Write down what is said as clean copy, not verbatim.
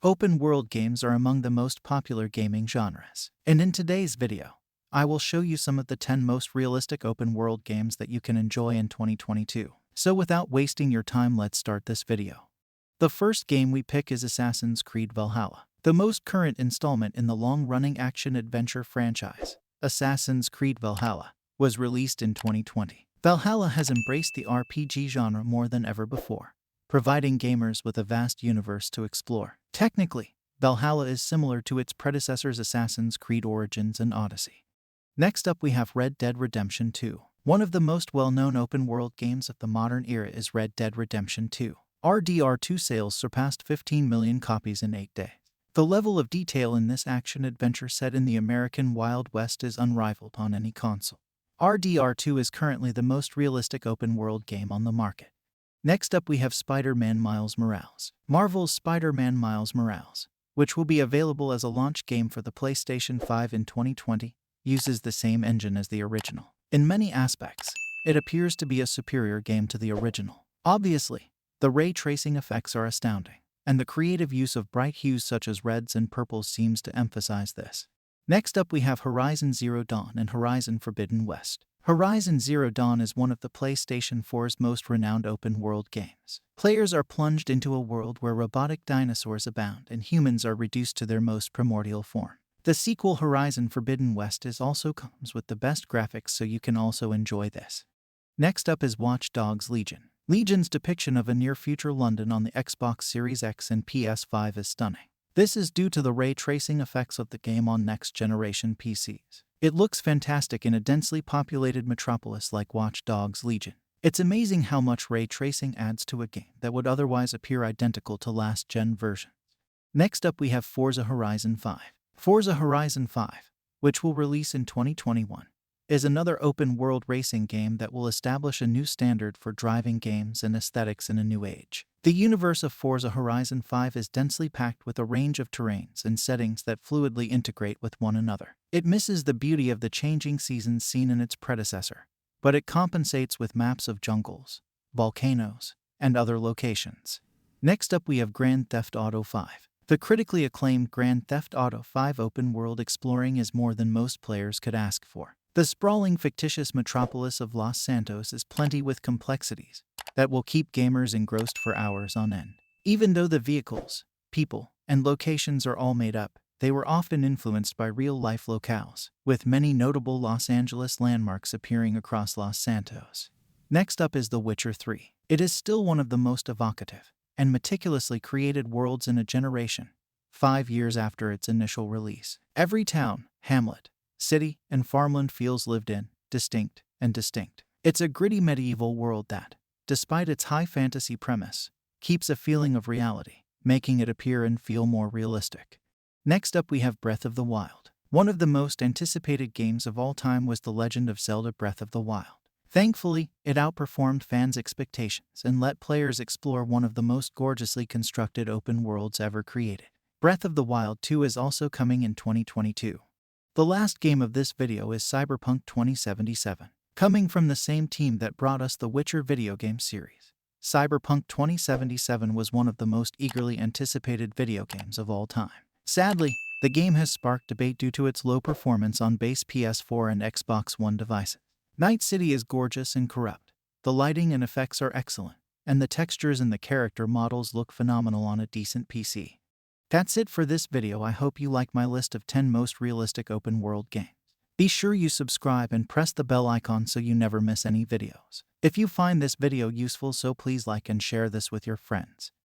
Open-world games are among the most popular gaming genres. And in today's video, I will show you some of the 10 most realistic open-world games that you can enjoy in 2022. So without wasting your time, let's start this video. The first game we pick is Assassin's Creed Valhalla, the most current installment in the long-running action-adventure franchise. Assassin's Creed Valhalla was released in 2020. Valhalla has embraced the RPG genre more than ever before, providing gamers with a vast universe to explore. Technically, Valhalla is similar to its predecessors Assassin's Creed Origins and Odyssey. Next up we have Red Dead Redemption 2. One of the most well-known open-world games of the modern era is Red Dead Redemption 2. RDR2 sales surpassed 15 million copies in 8 days. The level of detail in this action-adventure set in the American Wild West is unrivaled on any console. RDR2 is currently the most realistic open-world game on the market. Next up we have Spider-Man Miles Morales. Marvel's Spider-Man Miles Morales, which will be available as a launch game for the PlayStation 5 in 2020, uses the same engine as the original. In many aspects, it appears to be a superior game to the original. Obviously, the ray tracing effects are astounding, and the creative use of bright hues such as reds and purples seems to emphasize this. Next up we have Horizon Zero Dawn and Horizon Forbidden West. Horizon Zero Dawn is one of the PlayStation 4's most renowned open-world games. Players are plunged into a world where robotic dinosaurs abound and humans are reduced to their most primordial form. The sequel Horizon Forbidden West also comes with the best graphics, so you can also enjoy this. Next up is Watch Dogs Legion. Legion's depiction of a near-future London on the Xbox Series X and PS5 is stunning. This is due to the ray tracing effects of the game on next-generation PCs. It looks fantastic in a densely populated metropolis like Watch Dogs Legion. It's amazing how much ray tracing adds to a game that would otherwise appear identical to last-gen versions. Next up we have Forza Horizon 5. Forza Horizon 5, which will release in 2021, is another open-world racing game that will establish a new standard for driving games and aesthetics in a new age. The universe of Forza Horizon 5 is densely packed with a range of terrains and settings that fluidly integrate with one another. It misses the beauty of the changing seasons seen in its predecessor, but it compensates with maps of jungles, volcanoes, and other locations. Next up we have Grand Theft Auto 5. The critically acclaimed Grand Theft Auto 5 open-world exploring is more than most players could ask for. The sprawling fictitious metropolis of Los Santos is plenty with complexities that will keep gamers engrossed for hours on end. Even though the vehicles, people, and locations are all made up, they were often influenced by real-life locales, with many notable Los Angeles landmarks appearing across Los Santos. Next up is The Witcher 3. It is still one of the most evocative and meticulously created worlds in a generation, 5 years after its initial release. Every town, hamlet, city, and farmland feels lived in, distinct. It's a gritty medieval world that, despite its high fantasy premise, keeps a feeling of reality, making it appear and feel more realistic. Next up we have Breath of the Wild. One of the most anticipated games of all time was The Legend of Zelda Breath of the Wild. Thankfully, it outperformed fans' expectations and let players explore one of the most gorgeously constructed open worlds ever created. Breath of the Wild 2 is also coming in 2022. The last game of this video is Cyberpunk 2077. Coming from the same team that brought us the Witcher video game series, Cyberpunk 2077 was one of the most eagerly anticipated video games of all time. Sadly, the game has sparked debate due to its low performance on base PS4 and Xbox One devices. Night City is gorgeous and corrupt, the lighting and effects are excellent, and the textures and the character models look phenomenal on a decent PC. That's it for this video. I hope you like my list of 10 most realistic open-world games. Be sure you subscribe and press the bell icon so you never miss any videos. If you find this video useful, so please like and share this with your friends.